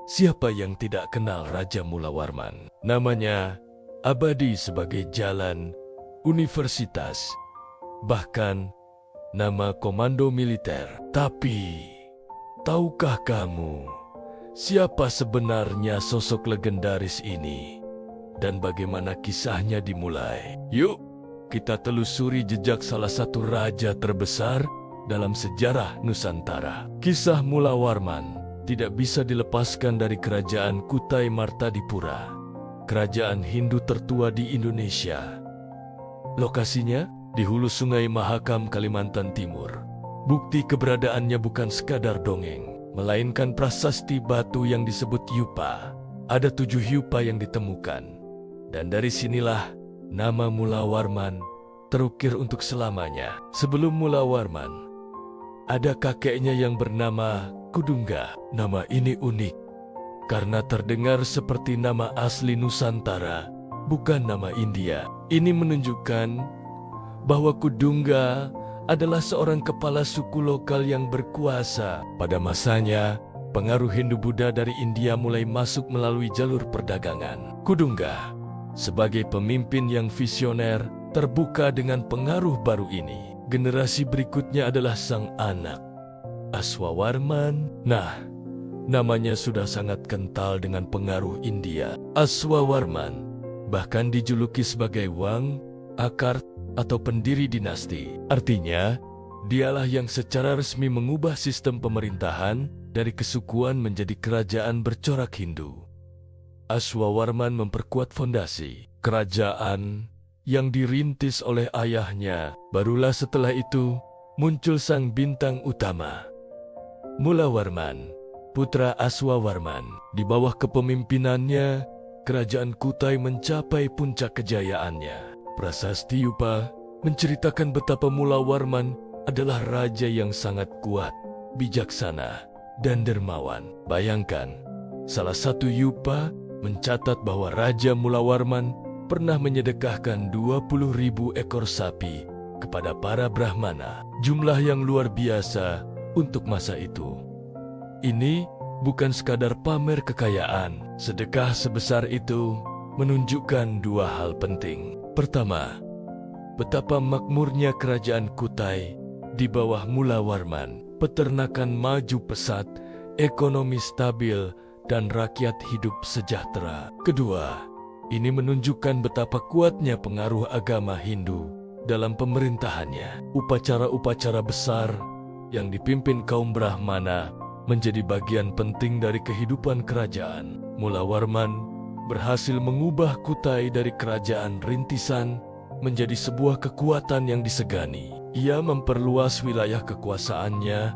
Siapa yang tidak kenal Raja Mulawarman? Namanya abadi sebagai jalan, universitas, bahkan nama komando militer. Tapi, tahukah kamu siapa sebenarnya sosok legendaris ini dan bagaimana kisahnya dimulai? Yuk, kita telusuri jejak salah satu raja terbesar dalam sejarah Nusantara. Kisah Mulawarman tidak bisa dilepaskan dari kerajaan Kutai Martadipura, kerajaan Hindu tertua di Indonesia. Lokasinya di hulu Sungai Mahakam, Kalimantan Timur. Bukti keberadaannya bukan sekadar dongeng, melainkan prasasti batu yang disebut yupa. Ada 7 yupa yang ditemukan, dan dari sinilah nama Mulawarman terukir untuk selamanya. Sebelum Mulawarman, ada kakeknya yang bernama Kudungga. Nama ini unik karena terdengar seperti nama asli Nusantara, bukan nama India. Ini menunjukkan bahwa Kudungga adalah seorang kepala suku lokal yang berkuasa. Pada masanya, pengaruh Hindu-Buddha dari India mulai masuk melalui jalur perdagangan. Kudungga, sebagai pemimpin yang visioner, terbuka dengan pengaruh baru ini. Generasi berikutnya adalah sang anak, Aswawarman. Nah, namanya sudah sangat kental dengan pengaruh India. Aswawarman bahkan dijuluki sebagai Wang, akar, atau pendiri dinasti. Artinya, dialah yang secara resmi mengubah sistem pemerintahan dari kesukuan menjadi kerajaan bercorak Hindu. Aswawarman memperkuat fondasi kerajaan yang dirintis oleh ayahnya. Barulah setelah itu muncul sang bintang utama, Mulawarman, putra Aswawarman. Di bawah kepemimpinannya, kerajaan Kutai mencapai puncak kejayaannya. Prasasti Yupa menceritakan betapa Mulawarman adalah raja yang sangat kuat, bijaksana, dan dermawan. Bayangkan, salah satu Yupa mencatat bahwa Raja Mulawarman pernah menyedekahkan 20.000 ekor sapi kepada para Brahmana. Jumlah yang luar biasa untuk masa itu. Ini bukan sekadar pamer kekayaan. Sedekah sebesar itu menunjukkan 2 hal penting. Pertama, betapa makmurnya kerajaan Kutai di bawah Mulawarman. Peternakan maju pesat, ekonomi stabil, dan rakyat hidup sejahtera. Kedua, ini menunjukkan betapa kuatnya pengaruh agama Hindu dalam pemerintahannya. Upacara-upacara besar yang dipimpin kaum Brahmana menjadi bagian penting dari kehidupan kerajaan. Mulawarman berhasil mengubah Kutai dari kerajaan rintisan menjadi sebuah kekuatan yang disegani. Ia memperluas wilayah kekuasaannya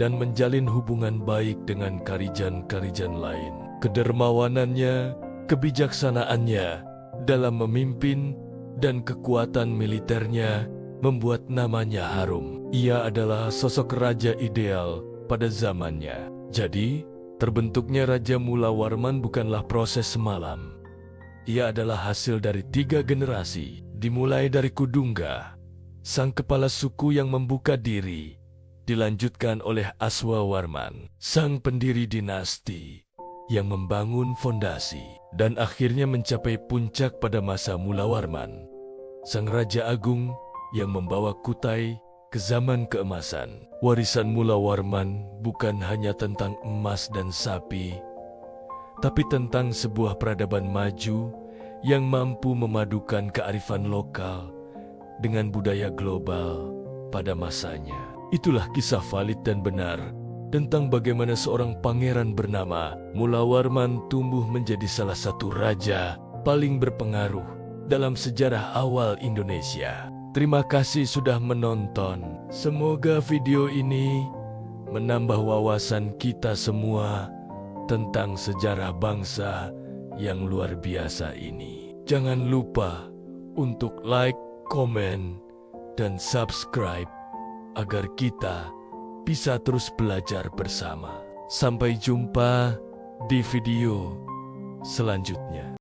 dan menjalin hubungan baik dengan karijan-karijan lain. Kedermawanannya, kebijaksanaannya dalam memimpin, dan kekuatan militernya membuat namanya harum. Ia adalah sosok raja ideal pada zamannya. Jadi, terbentuknya Raja Mulawarman bukanlah proses semalam. Ia adalah hasil dari 3 generasi, dimulai dari Kudungga, sang kepala suku yang membuka diri, dilanjutkan oleh Aswawarman, sang pendiri dinasti yang membangun fondasi, dan akhirnya mencapai puncak pada masa Mulawarman, sang Raja Agung yang membawa Kutai ke zaman keemasan. Warisan Mulawarman bukan hanya tentang emas dan sapi, tapi tentang sebuah peradaban maju yang mampu memadukan kearifan lokal dengan budaya global pada masanya. Itulah kisah valid dan benar tentang bagaimana seorang pangeran bernama Mulawarman tumbuh menjadi salah satu raja paling berpengaruh dalam sejarah awal Indonesia. Terima kasih sudah menonton. Semoga video ini menambah wawasan kita semua tentang sejarah bangsa yang luar biasa ini. Jangan lupa untuk like, komen, dan subscribe agar kita bisa terus belajar bersama. Sampai jumpa di video selanjutnya.